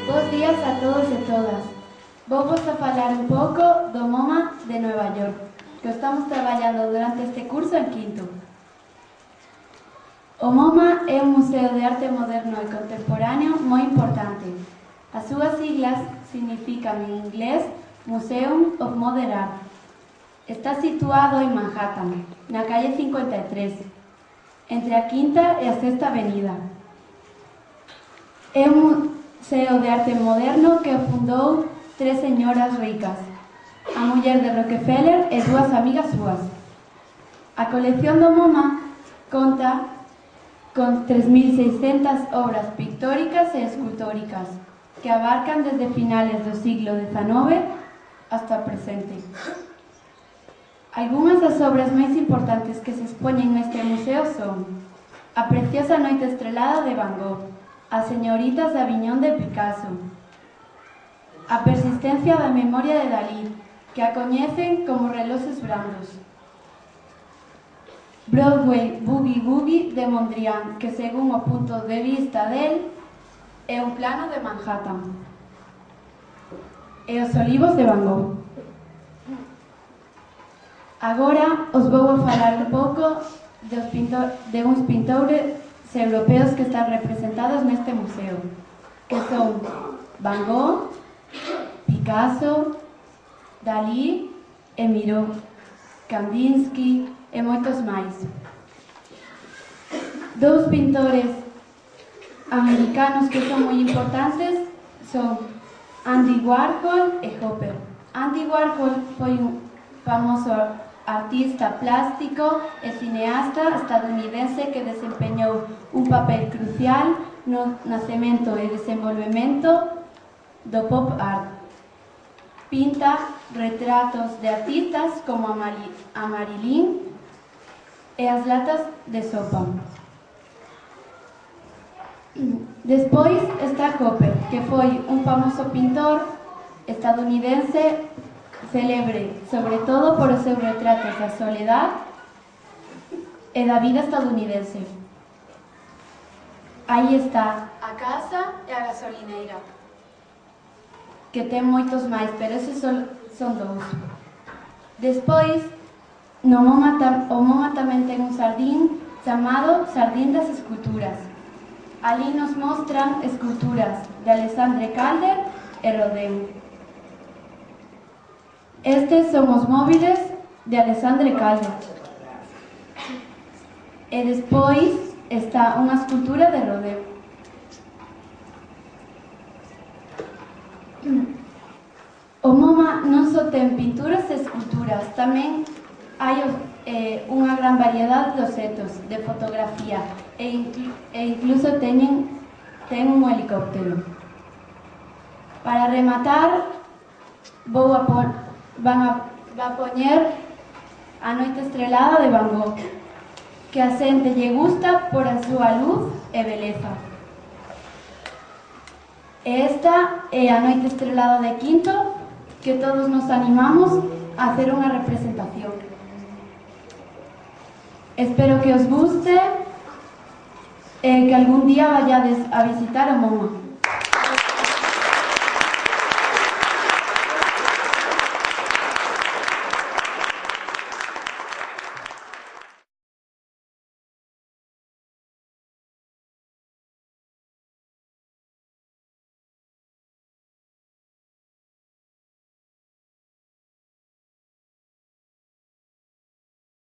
Bos días a todos e todas. Vou-vos a falar un pouco do MoMA de Nova York, que estamos traballando durante este curso en quinto. O MoMA é un museo de arte moderno e contemporáneo moi importante. As súas siglas significan en inglés Museum of Modern Art. Está situado en Manhattan, na calle 53, entre a Quinta e a Sexta Avenida. É un museo de arte moderno que fundou tres señoras ricas, a muller de Rockefeller e dúas amigas súas. A colección do MoMA conta con 3.600 obras pictóricas e escultóricas que abarcan desde finales do siglo XIX hasta o presente. Algúnas das obras máis importantes que se expoñen neste museo son A preciosa noite estrelada de Van Gogh, As señoritas de Aviñón de Picasso, A persistencia da memoria de Dalí, que a coñecen como Reloxes brandos, Broadway Boogie Woogie de Mondrian, que según o punto de vista del é un plano de Manhattan, e Os olivos de Van Gogh. Agora os vou a falar un pouco de uns pintores europeos que están representados neste museo, que son Van Gogh, Picasso, Dalí e Miró, Kandinsky e moitos máis. Dous pintores americanos que son moi importantes son Andy Warhol e Hopper. Andy Warhol foi un famoso artista plástico e cineasta estadounidense que desempeñou un papel crucial no nacemento e desenvolvemento do pop art. Pinta retratos de artistas como a Marilyn e as latas de sopa. Despois está Hopper, que foi un famoso pintor estadounidense célebre, sobre todo por os seus retratos da soledad e da vida estadounidense. Aí está a casa e a gasolineira, que ten moitos máis, pero eses son dous. Despois, o MoMA tamén ten un xardín chamado Xardín das Esculturas. Ali nos mostran esculturas de Alexandre Calder e Rodin. Estes son os móviles de Alexandre Calder. E despois está unha escultura de Rodin. O MoMA non só ten pinturas e esculturas, tamén hai unha gran variedade de obxetos de fotografía e incluso ten un helicóptero. Para rematar, van a poñer A noite estrelada de Van Gogh, que a xente lle gusta por a súa luz e beleza. E esta é A noite estrelada de Quinto, que todos nos animamos a hacer unha representación. Espero que os guste e que algún día vayades a visitar o MoMA.